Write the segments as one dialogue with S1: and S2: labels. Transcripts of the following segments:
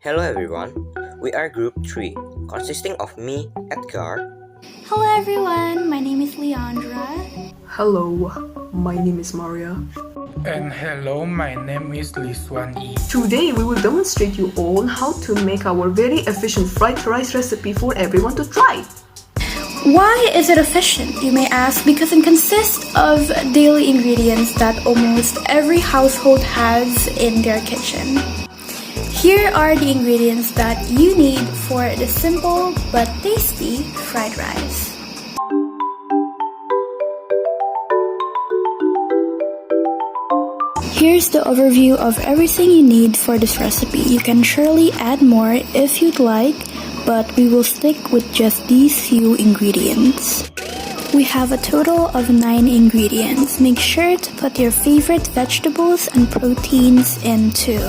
S1: Hello everyone, we are group 3, consisting of me, Edgar.
S2: Hello everyone, my name is Leandra.
S3: Hello, my name is Maria.
S4: And hello, my name is Xuan Yi.
S3: Today we will demonstrate you all how to make our very efficient fried rice recipe for everyone to try.
S2: Why is it efficient, you may ask? Because it consists of daily ingredients that almost every household has in their kitchen. Here are the ingredients that you need for the simple but tasty fried rice. Here's the overview of everything you need for this recipe. You can surely add more if you'd like, but we will stick with just these few ingredients. We have a total of 9 ingredients. Make sure to put your favorite vegetables and proteins in too.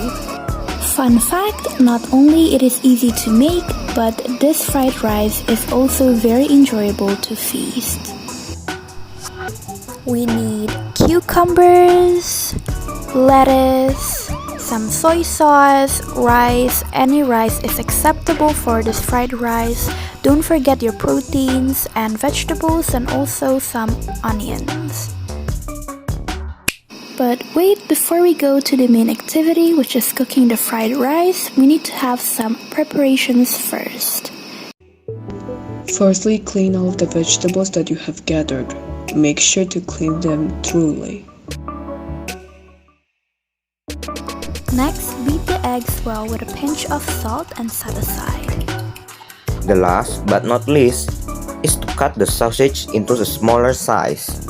S2: Fun fact, not only it is easy to make, but this fried rice is also very enjoyable to feast. We need cucumbers, lettuce, some soy sauce, rice. Any rice is acceptable for this fried rice. Don't forget your proteins and vegetables and also some onions. But wait, before we go to the main activity, which is cooking the fried rice, we need to have some preparations first.
S3: Firstly, clean all of the vegetables that you have gathered. Make sure to clean them thoroughly.
S2: Next, beat the eggs well with a pinch of salt and set aside.
S1: The last but not least is to cut the sausage into the smaller size.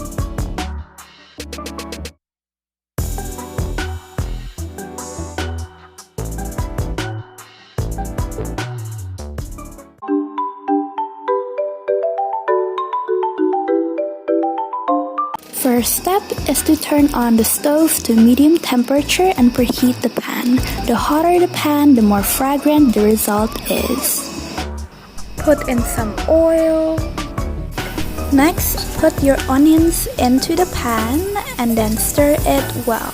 S2: First step is to turn on the stove to medium temperature and preheat the pan. The hotter the pan, the more fragrant the result is. Put in some oil. Next, put your onions into the pan and then stir it well.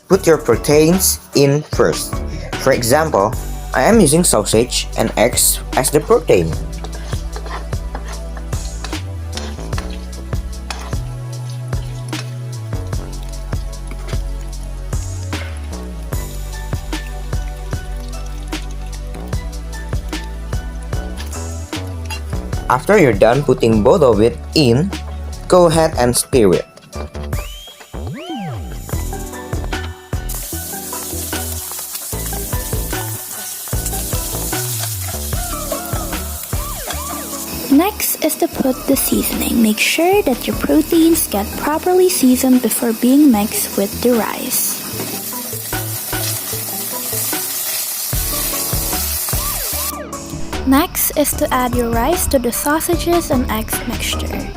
S1: Put your proteins in first. For example, I am using sausage and eggs as the protein. After you're done putting both of it in, go ahead and stir it.
S2: Next is to put the seasoning. Make sure that your proteins get properly seasoned before being mixed with the rice. Next is to add your rice to the sausages and eggs mixture.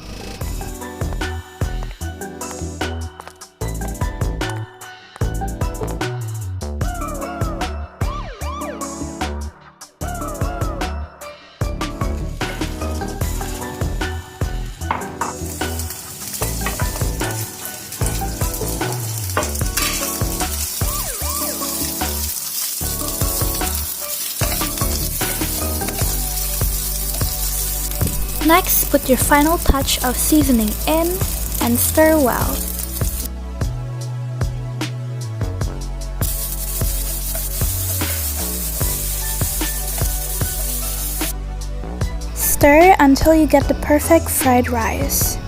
S2: Next, put your final touch of seasoning in and stir well. Stir until you get the perfect fried rice.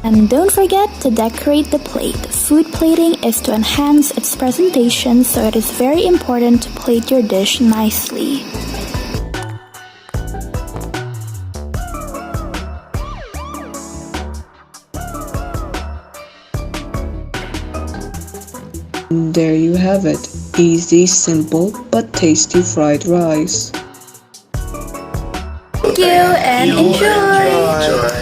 S2: And don't forget to decorate the plate. Food plating is to enhance its presentation, so it is very important to plate your dish nicely.
S3: There you have it. Easy, simple, but tasty fried rice.
S2: Thank you and enjoy!